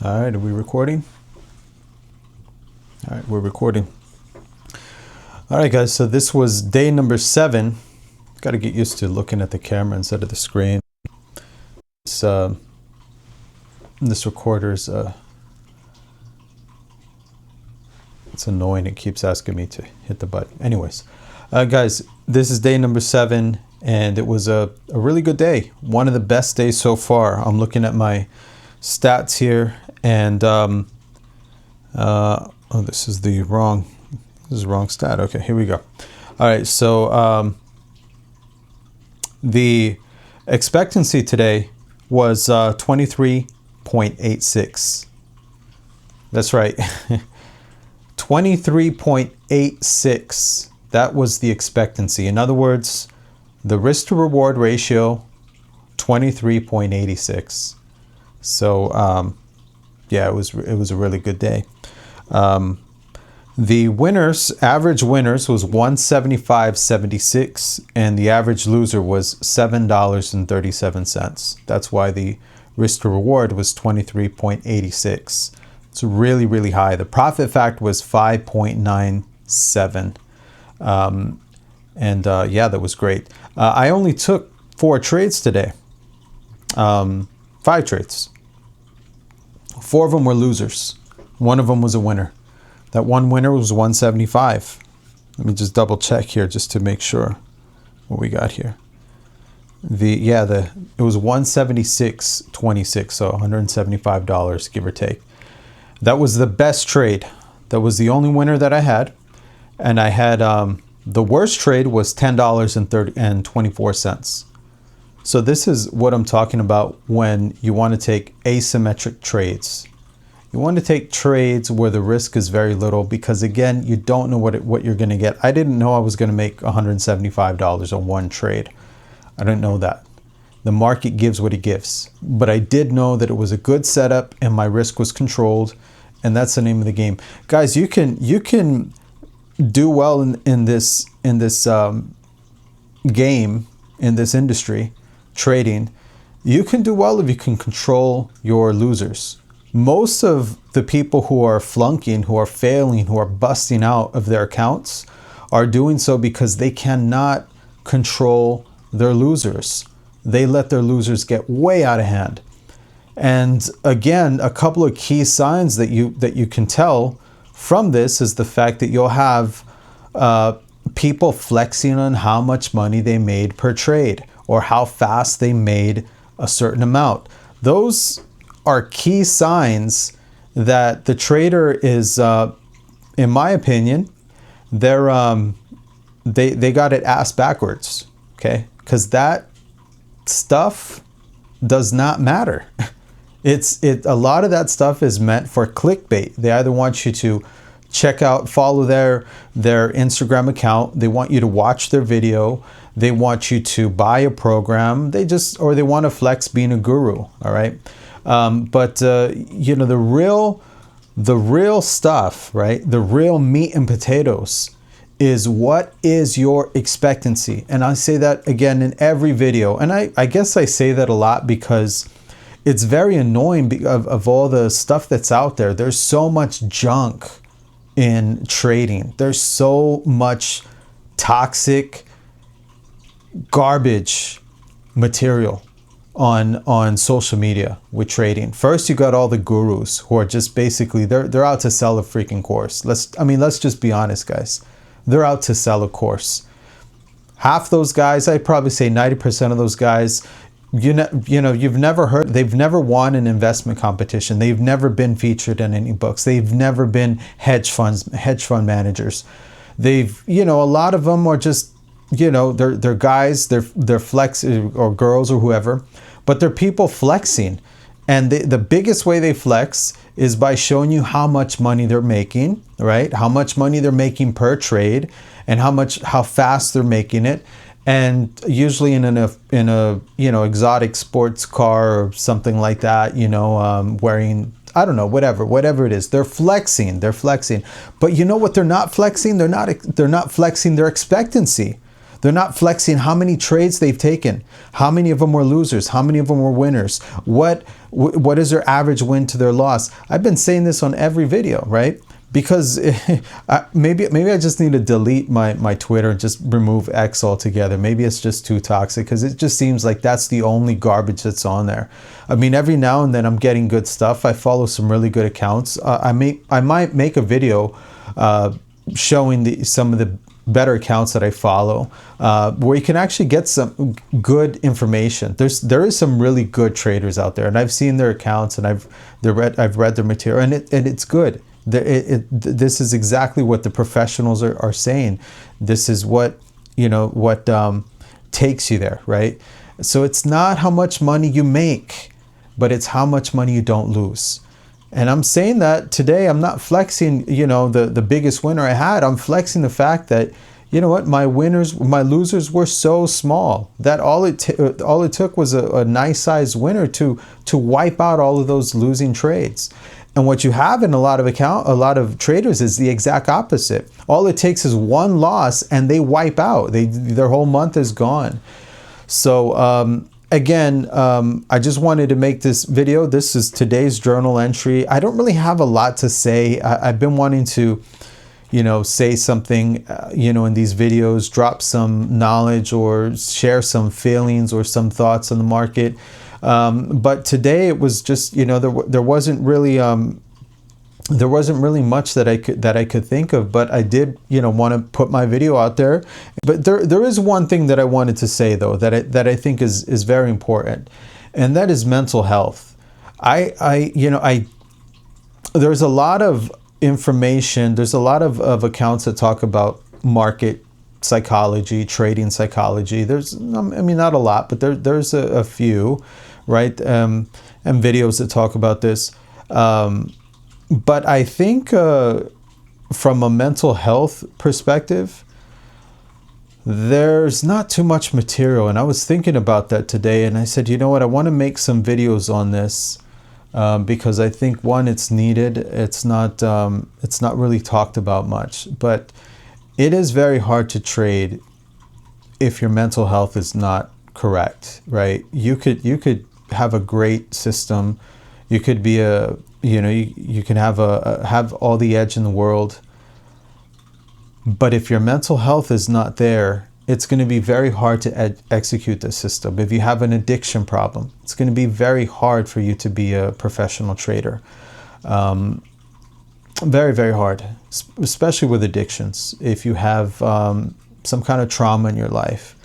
All right, are we recording? All right, we're recording. All right, guys, so this was day number 7. Got to get used to looking at the camera instead of the screen. This recorder's it's annoying. It keeps asking me to hit the button. Anyways, guys, this is day number 7, and it was a really good day. One of the best days so far. I'm looking at my stats here, and this is the wrong stat. Okay, here we go. All right, so the expectancy today was 23.86. That's right. 23.86. That was the expectancy. In other words, the risk to reward ratio, 23.86. So yeah, it was a really good day. The average winners was 175.76, and the average loser was $7.37. That's why the risk to reward was 23.86. It's really, really high. The profit factor was 5.97. Yeah, that was great. I only took 4 trades today. 5 trades. 4 of them were losers. 1 of them was a winner. That one winner was 175. Let me just double check here just to make sure what we got here. It was 176.26, so $175, give or take. That was the best trade. That was the only winner that I had. And I had the worst trade was $10.24. So this is what I'm talking about when you want to take asymmetric trades. You want to take trades where the risk is very little, because again, you don't know what you're going to get. I didn't know I was going to make $175 on one trade. I didn't know that. The market gives what it gives. But I did know that it was a good setup and my risk was controlled, and that's the name of the game. Guys, you can do well in this game, in this industry, trading. You can do well if you can control your losers. Most of the people who are flunking, who are failing, who are busting out of their accounts are doing so because they cannot control their losers. They let their losers get way out of hand. And again, a couple of key signs that you can tell from this is the fact that you'll have people flexing on how much money they made per trade or how fast they made a certain amount. Those are key signs that the trader is, in my opinion, they got it ass backwards, okay? Because that stuff does not matter. A lot of that stuff is meant for clickbait. They either want you to follow their Instagram account. They want you to watch their video. They want you to buy a program. Or they want to flex being a guru. All right. The real stuff, right? The real meat and potatoes is what is your expectancy. And I say that again in every video. And I guess I say that a lot because it's very annoying of all the stuff that's out there. There's so much junk in trading. There's so much toxic garbage material on social media with trading. First, you got all the gurus who are just basically they're out to sell a freaking course. Let's just be honest, guys. They're out to sell a course. Half those guys, I'd probably say 90% of those guys, they've never won an investment competition. They've never been featured in any books. They've never been hedge fund managers. A lot of them are just, they're guys, they're flex or girls or whoever, but they're people flexing. And the biggest way they flex is by showing you how much money they're making, right? How much money they're making per trade and how fast they're making it. And usually in a exotic sports car or something like that, wearing, I don't know, whatever it is. They're flexing. But you know what they're not flexing? They're not flexing their expectancy. They're not flexing how many trades they've taken, how many of them were losers, how many of them were winners, what is their average win to their loss. I've been saying this on every video, right? Because maybe I just need to delete my Twitter and just remove X altogether. Maybe it's just too toxic, because it just seems like that's the only garbage that's on there. I mean, every now and then I'm getting good stuff. I follow some really good accounts. I might make a video showing some of the better accounts that I follow, where you can actually get some good information. There is some really good traders out there, and I've seen their accounts, and I've read their material, and it's good. This is exactly what the professionals are saying. This is what takes you there, right? So it's not how much money you make, but it's how much money you don't lose. And I'm saying that today. I'm not flexing, the biggest winner I had. I'm flexing the fact that, my losers were so small that all it took was a nice sized winner to wipe out all of those losing trades. And what you have in a lot of traders is the exact opposite. All it takes is one loss and they wipe out. Their whole month is gone. So again, I just wanted to make this video. This is today's journal entry. I don't really have a lot to say. I've been wanting to, say something, in these videos, drop some knowledge or share some feelings or some thoughts on the market. But today it was just, there wasn't really much that I could think of, but I did, want to put my video out there. But there is one thing that I wanted to say, though, that I think is very important, and that is mental health. There's a lot of information. There's a lot of accounts that talk about market psychology, trading psychology. There's, not a lot, but there's a few, right? And videos that talk about this. But I think from a mental health perspective, there's not too much material. And I was thinking about that today, and I said, you know what, I want to make some videos on this because I think, one, it's needed. It's not really talked about much, but it is very hard to trade if your mental health is not correct, right? You could have a great system. You could be you can have all the edge in the world, but if your mental health is not there, it's going to be very hard to execute the system. If you have an addiction problem, it's going to be very hard for you to be a professional trader. Very, very hard, especially with addictions. If you have some kind of trauma in your life,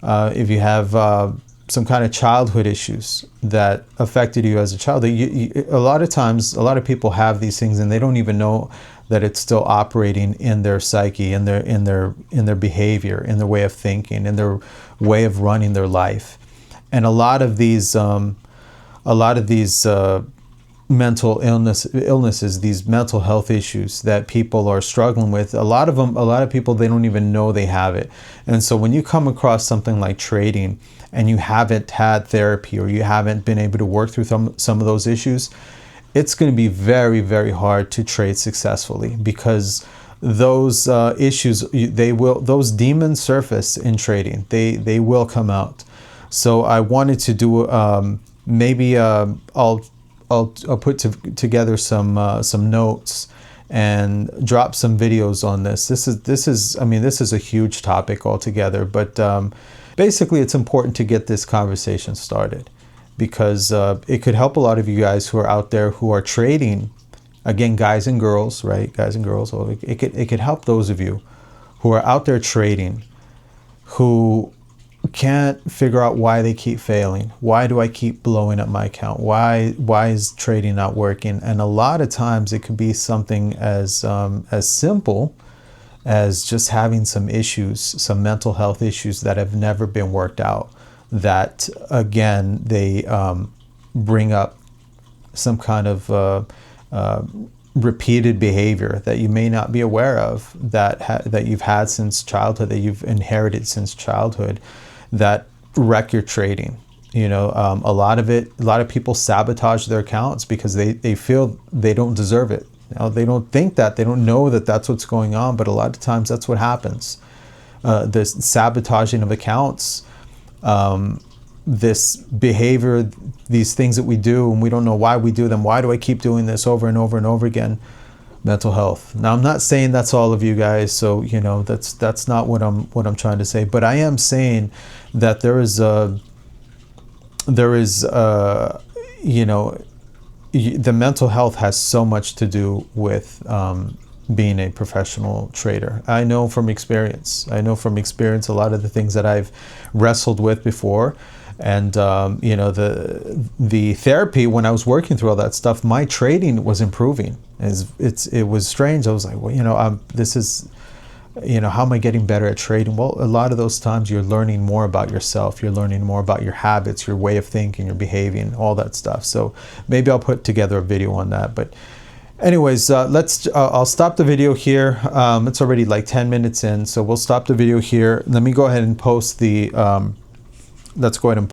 if you have some kind of childhood issues that affected you as a child, a lot of times, a lot of people have these things and they don't even know that it's still operating in their psyche, in their behavior, in their way of thinking, in their way of running their life. And a lot of these mental illnesses, these mental health issues that people are struggling with, a lot of people, they don't even know they have it. And so when you come across something like trading and you haven't had therapy or you haven't been able to work through some of those issues, it's going to be very, very hard to trade successfully, because those issues, those demons surface in trading. They will come out. So I wanted to do I'll put together some notes and drop some videos on this. This is a huge topic altogether, but basically it's important to get this conversation started, because it could help a lot of you guys who are out there who are trading. Again, guys and girls, right? Guys and girls. It could help those of you who are out there trading, who can't figure out why they keep failing. Why do I keep blowing up my account? Why is trading not working? And a lot of times it could be something as simple as just having some issues, some mental health issues that have never been worked out, that again, they bring up some kind of repeated behavior that you may not be aware of, that you've had since childhood, that you've inherited since childhood, that wreck your trading. A lot of people sabotage their accounts because they feel they don't deserve it. They don't think that, they don't know that that's what's going on, but a lot of times that's what happens. this sabotaging of accounts, this behavior, these things that we do and we don't know why we do them. Why do I keep doing this over and over and over again? Mental health. Now, I'm not saying that's all of you guys, so you know that's not what I'm trying to say. But I am saying that there is you know, the mental health has so much to do with being a professional trader. I know from experience. A lot of the things that I've wrestled with before. And you know, the therapy, when I was working through all that stuff, my trading was improving. It was strange. I was like, well, you know, this is, you know, how am I getting better at trading? Well, a lot of those times you're learning more about yourself. You're learning more about your habits, your way of thinking, your behaving, all that stuff. So maybe I'll put together a video on that. But anyways, I'll stop the video here. It's already like 10 minutes in, so we'll stop the video here. Let me go ahead and post the, let's go ahead and